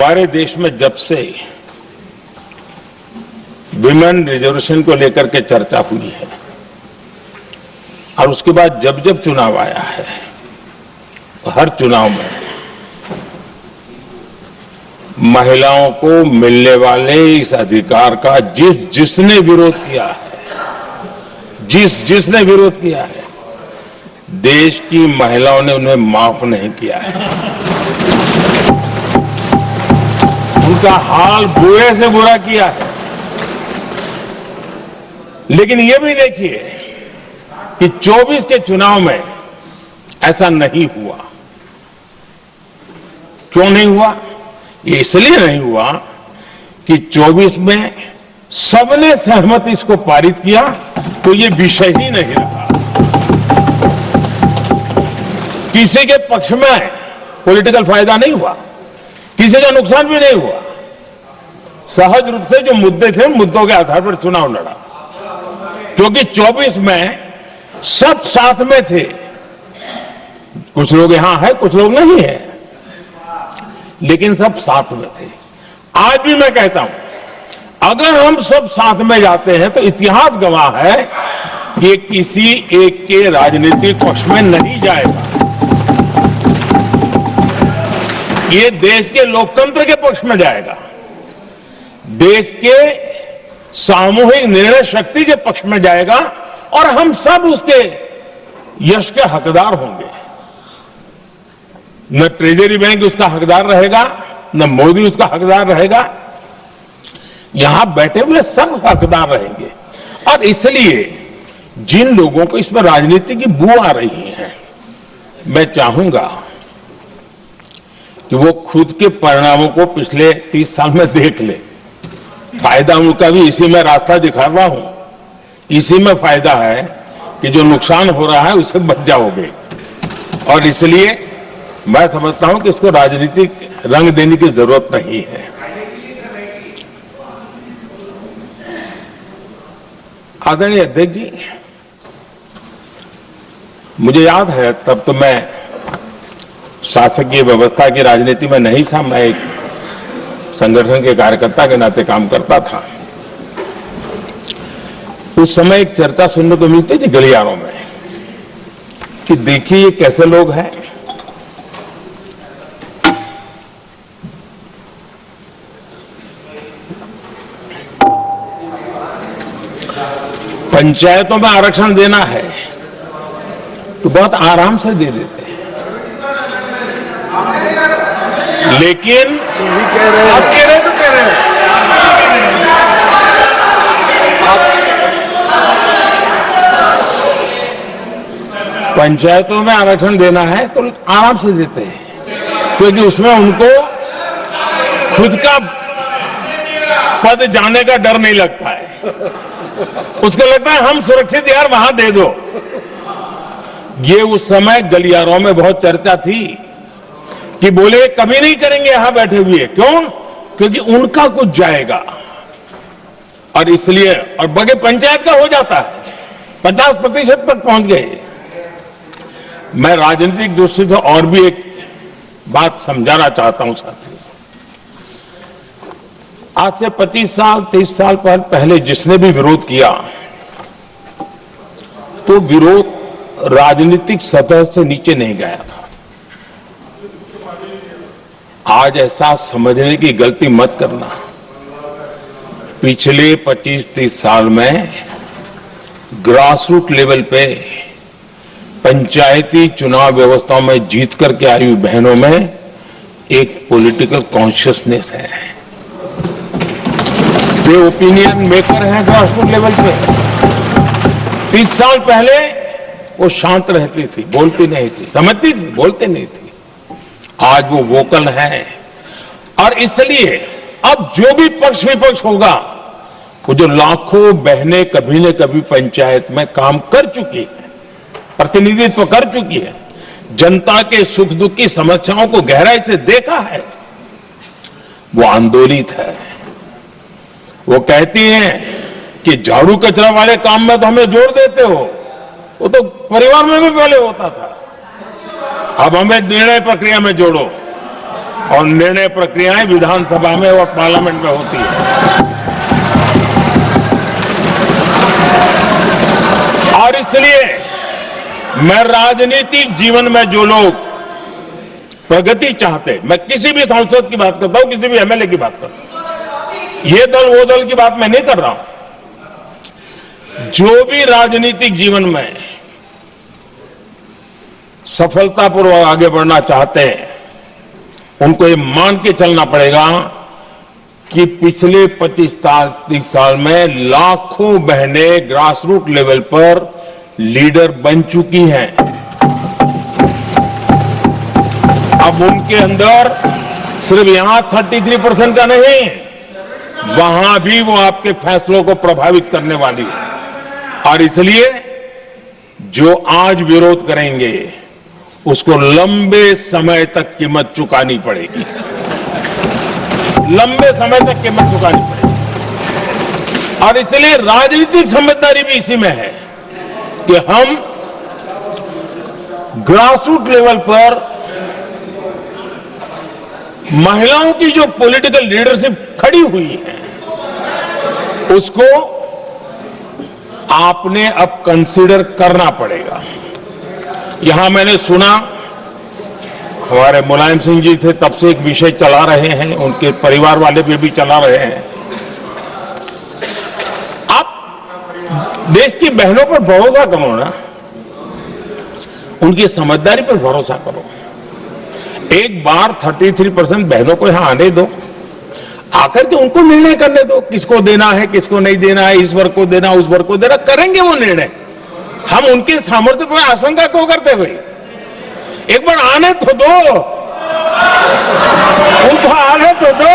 हमारे देश में जब से विमेन रिजर्वेशन को लेकर के चर्चा हुई है और उसके बाद जब जब चुनाव आया है तो हर चुनाव में महिलाओं को मिलने वाले इस अधिकार का जिसने विरोध किया है, जिसने विरोध किया है, देश की महिलाओं ने उन्हें माफ नहीं किया है। उनका हाल बुरे से बुरा किया है। लेकिन ये भी देखिए कि 24 के चुनाव में ऐसा नहीं हुआ। क्यों नहीं हुआ? ये इसलिए नहीं हुआ कि 24 में सबने सहमति इसको पारित किया तो ये विषय ही नहीं रहा। किसी के पक्ष में पॉलिटिकल फायदा नहीं हुआ, किसी का नुकसान भी नहीं हुआ। सहज रूप से जो मुद्दे थे, मुद्दों के आधार पर चुनाव लड़ा, क्योंकि 24 में सब साथ में थे। कुछ लोग यहां है, कुछ लोग नहीं है, लेकिन सब साथ में थे। आज भी मैं कहता हूं, अगर हम सब साथ में जाते हैं तो इतिहास गवाह है कि किसी एक के राजनीतिक पक्ष में नहीं जाएगा। ये देश के लोकतंत्र के पक्ष में जाएगा, देश के सामूहिक निर्णय शक्ति के पक्ष में जाएगा और हम सब उसके यश के हकदार होंगे। न ट्रेजरी बैंक उसका हकदार रहेगा, न मोदी उसका हकदार रहेगा। यहां बैठे हुए सब हकदार रहेंगे। और इसलिए जिन लोगों को इसमें राजनीति की बू आ रही है, मैं चाहूंगा कि वो खुद के परिणामों को पिछले 30 साल में देख ले। फायदा उनका भी इसी में रास्ता दिखा रहा हूं। इसी में फायदा है कि जो नुकसान हो रहा है उससे बच जाओगे। और इसलिए मैं समझता हूं कि इसको राजनीतिक रंग देने की जरूरत नहीं है। आदरणीय अध्यक्ष जी, मुझे याद है तब तो मैं शासकीय व्यवस्था की राजनीति में नहीं था। मैं एक संगठन के कार्यकर्ता के नाते काम करता था। उस समय एक चर्चा सुनने को मिलती थी गलियारों में कि देखिए ये कैसे लोग हैं, पंचायतों में आरक्षण देना है तो बहुत आराम से दे देते हैं, लेकिन आप कह रहे तो कह रहे पंचायतों में आरक्षण देना है तो आराम से देते हैं, क्योंकि उसमें उनको खुद का पद जाने का डर नहीं लगता है। उसको लगता है हम सुरक्षित यार वहां दे दो। ये उस समय गलियारों में बहुत चर्चा थी कि बोले कभी नहीं करेंगे यहां बैठे हुए। क्यों? क्योंकि उनका कुछ जाएगा। और इसलिए और बगे पंचायत का हो जाता है, 50% तक पहुंच गए। मैं राजनीतिक दृष्टि से और भी एक बात समझाना चाहता हूं साथियों। आज से 25 साल 30 साल पहले जिसने भी विरोध किया तो विरोध राजनीतिक सतह से नीचे नहीं गया था। आज ऐसा समझने की गलती मत करना। पिछले 25-30 साल में ग्रासरूट लेवल पे पंचायती चुनाव व्यवस्थाओं में जीत करके आई हुई बहनों में एक पॉलिटिकल कॉन्शियसनेस है। वे ओपिनियन मेकर हैं ग्रासरूट लेवल पे। 30 साल पहले वो शांत रहती थी, बोलती नहीं थी, समझती थी, बोलती नहीं थी। आज वो वोकल है। और इसलिए अब जो भी पक्ष विपक्ष होगा, वो जो लाखों बहनें कभी न कभी पंचायत में काम कर चुकी है, प्रतिनिधित्व कर चुकी है, जनता के सुख दुख की समस्याओं को गहराई से देखा है, वो आंदोलित है। वो कहती हैं कि झाड़ू कचरा वाले काम में तो हमें जोड़ देते हो, वो तो परिवार में भी पहले होता था, अब हमें निर्णय प्रक्रिया में जोड़ो। और निर्णय प्रक्रियाएं विधानसभा में और पार्लियामेंट में होती है। और इसलिए मैं राजनीतिक जीवन में जो लोग प्रगति चाहते हैं, मैं किसी भी सांसद की बात करता हूं, किसी भी एमएलए की बात करता हूं, ये दल वो दल की बात मैं नहीं कर रहा हूं। जो भी राजनीतिक जीवन में सफलतापूर्वक आगे बढ़ना चाहते हैं, उनको ये मान के चलना पड़ेगा कि पिछले 25-30 साल में लाखों बहनें ग्रास रूट लेवल पर लीडर बन चुकी हैं। अब उनके अंदर सिर्फ यहां 33% का नहीं, वहां भी वो आपके फैसलों को प्रभावित करने वाली है। और इसलिए जो आज विरोध करेंगे उसको लंबे समय तक कीमत चुकानी पड़ेगी, लंबे समय तक कीमत चुकानी पड़ेगी। और इसलिए राजनीतिक समझदारी भी इसी में है कि हम ग्रास रूट लेवल पर महिलाओं की जो पॉलिटिकल लीडरशिप खड़ी हुई है, उसको आपने अब कंसीडर करना पड़ेगा। यहां मैंने सुना हमारे मुलायम सिंह जी थे, तब से एक विषय चला रहे हैं, उनके परिवार वाले भी चला रहे हैं। आप देश की बहनों पर भरोसा करो ना, उनकी समझदारी पर भरोसा करो। एक बार 33% बहनों को यहां आने दो, आकर के उनको निर्णय करने दो, किसको देना है, किसको नहीं देना है, इस वर्ग को देना, उस वर्ग को देना, करेंगे वो निर्णय। हम उनके सामर्थ्य पर आशंका क्यों करते भाई? एक बार आने तो दो, उनको आने तो दो।